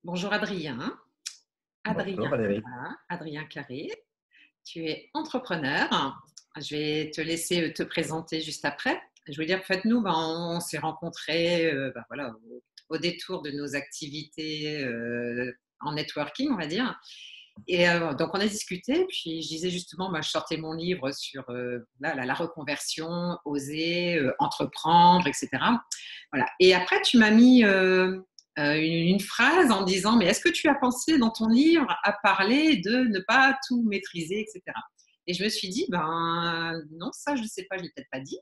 Bonjour Adrien. Bonjour Adrien, Valérie. voilà, Adrien Carré. Tu es entrepreneur. Je vais te laisser te présenter juste après. Je veux dire, en fait, nous, on s'est rencontrés voilà, au détour de nos activités en networking, on va dire. Et donc, on a discuté. Puis, je disais justement, je sortais mon livre sur la reconversion, oser, entreprendre, etc. Voilà. Et après, tu m'as mis une phrase en disant, mais est-ce que tu as pensé dans ton livre à parler de ne pas tout maîtriser, etc. Et je me suis dit, ben non, ça, je ne sais pas, je ne l'ai peut-être pas dit.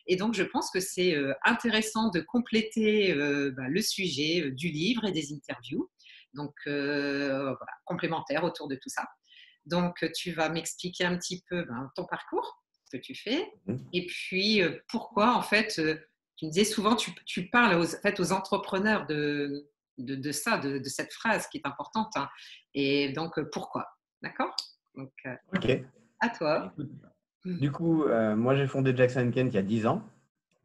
Et donc, je pense que c'est intéressant de compléter le sujet du livre et des interviews. Donc, voilà, complémentaire autour de tout ça. Donc, tu vas m'expliquer un petit peu ton parcours, ce que tu fais, Mhm. et puis pourquoi, en fait, tu me disais souvent, tu parles en fait, aux entrepreneurs de ça, de cette phrase qui est importante. Hein. Et donc, pourquoi? D'accord. Donc, Ok. à toi. Écoute, du coup, moi j'ai fondé Jackson Kent il y a 10 ans.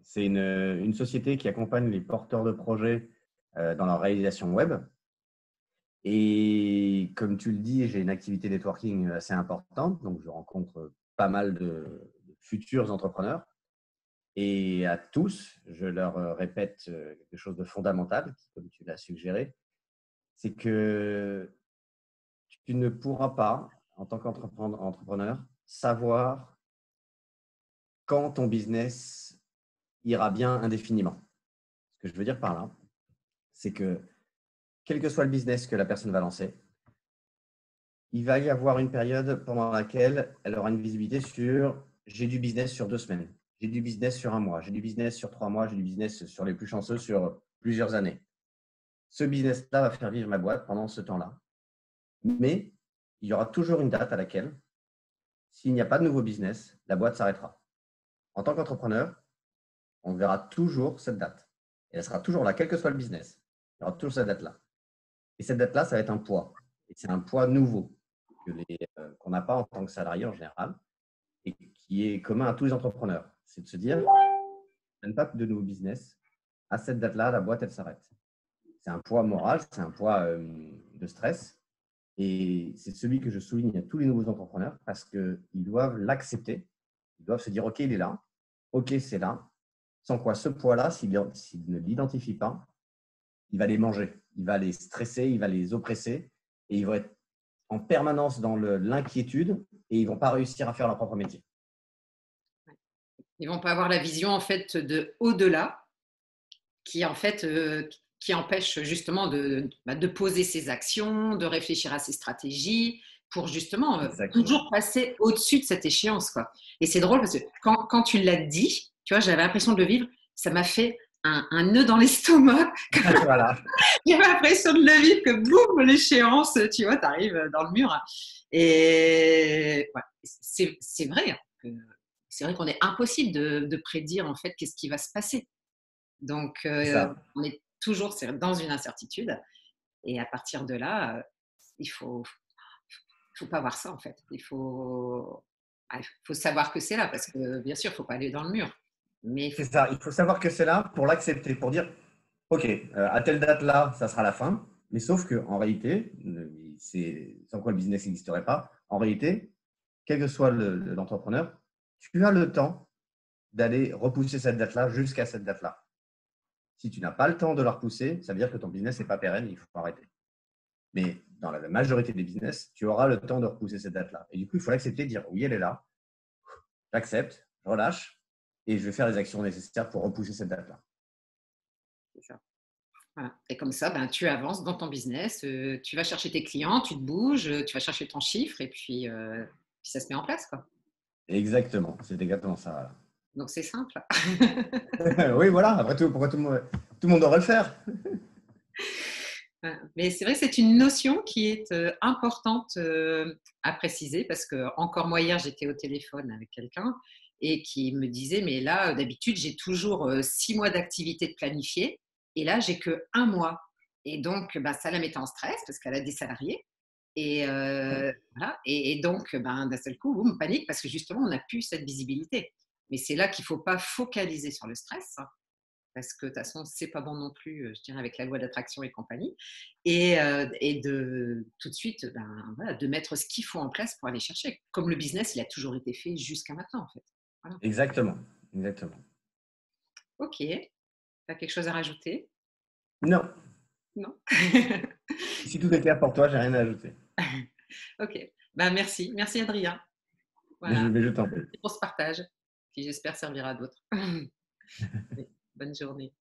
C'est une société qui accompagne les porteurs de projets dans leur réalisation web. Et comme tu le dis, j'ai une activité networking assez importante. Donc, je rencontre pas mal de futurs entrepreneurs. Et à tous, je leur répète quelque chose de fondamental, comme tu l'as suggéré, c'est que tu ne pourras pas, en tant qu'entrepreneur, savoir quand ton business ira bien indéfiniment. Ce que je veux dire par là, c'est que quel que soit le business que la personne va lancer, il va y avoir une période pendant laquelle elle aura une visibilité sur j'ai du business sur 2 semaines, j'ai du business sur un mois, j'ai du business sur 3 mois, j'ai du business sur les plus chanceux sur plusieurs années. Ce business-là va faire vivre ma boîte pendant ce temps-là. Mais il y aura toujours une date à laquelle, s'il n'y a pas de nouveau business, la boîte s'arrêtera. En tant qu'entrepreneur, on verra toujours cette date. Et elle sera toujours là, quel que soit le business. Il y aura toujours cette date-là. Et cette date-là, ça va être un poids. Et c'est un poids nouveau qu'on n'a pas en tant que salarié en général et qui est commun à tous les entrepreneurs. C'est de se dire, je n'ai pas de nouveau business. À cette date-là, la boîte, elle s'arrête. C'est un poids moral, c'est un poids de stress. Et c'est celui que je souligne à tous les nouveaux entrepreneurs parce qu'ils doivent l'accepter. Ils doivent se dire, OK, il est là. OK, c'est là. Sans quoi, ce poids-là, s'il ne l'identifie pas, il va les manger, il va les stresser, il va les oppresser et ils vont être en permanence dans l'inquiétude et ils ne vont pas réussir à faire leur propre métier. Ils vont pas avoir la vision en fait de au-delà qui en fait qui empêche justement de poser ses actions, de réfléchir à ses stratégies pour justement Exactement. toujours passer au-dessus de cette échéance quoi. Et c'est drôle parce que quand tu l'as dit, tu vois, j'avais l'impression de le vivre, ça m'a fait un nœud dans l'estomac. Voilà. J'avais l'impression de le vivre que boum l'échéance, tu vois, tu arrives dans le mur. Et ouais, c'est vrai. Hein, c'est vrai qu'on est impossible de prédire en fait qu'est-ce qui va se passer. Donc, C'est ça. on est toujours dans une incertitude. Et à partir de là, il faut pas voir ça, en fait. Il faut savoir que c'est là, parce que bien sûr, il ne faut pas aller dans le mur. Mais il C'est faut ça. Il faut savoir que c'est là pour l'accepter, pour dire, OK, à telle date-là, ça sera la fin. Mais sauf qu'en réalité, sans quoi le business n'existerait pas, en réalité, quel que soit l'entrepreneur, tu as le temps d'aller repousser cette date-là jusqu'à cette date-là. Si tu n'as pas le temps de la repousser, ça veut dire que ton business n'est pas pérenne, il faut arrêter. Mais dans la majorité des business, tu auras le temps de repousser cette date-là. Et du coup, il faut l'accepter, dire oui, elle est là, j'accepte, je relâche et je vais faire les actions nécessaires pour repousser cette date-là. c'est ça. Voilà. Et comme ça, tu avances dans ton business, tu vas chercher tes clients, tu te bouges, tu vas chercher ton chiffre, et puis ça se met en place, quoi. Exactement, c'est exactement ça. Donc, c'est simple. Oui, voilà, après tout, pourquoi tout le monde devrait le faire? Mais c'est vrai que c'est une notion qui est importante à préciser parce que encore moi hier j'étais au téléphone avec quelqu'un et qui me disait mais là d'habitude j'ai toujours 6 mois d'activité de planifiée et là j'ai que un mois et donc ça la mettait en stress parce qu'elle a des salariés et voilà et donc d'un seul coup boum, panique parce que justement on n'a plus cette visibilité mais c'est là qu'il ne faut pas focaliser sur le stress, hein, parce que de toute façon, c'est pas bon non plus, je dirais, avec la loi d'attraction et compagnie. Et de tout de suite, ben, voilà, de mettre ce qu'il faut en place pour aller chercher. Comme le business, il a toujours été fait jusqu'à maintenant, en fait. Voilà. Exactement, exactement. Ok. Tu as quelque chose à rajouter? Non, Non? si tout est clair pour toi, j'ai rien à ajouter. Ok. Ben, merci. Merci, Adrien. Mais Voilà. je t'en prie. Pour ce partage qui, j'espère, servira à d'autres. Oui. Bonne journée.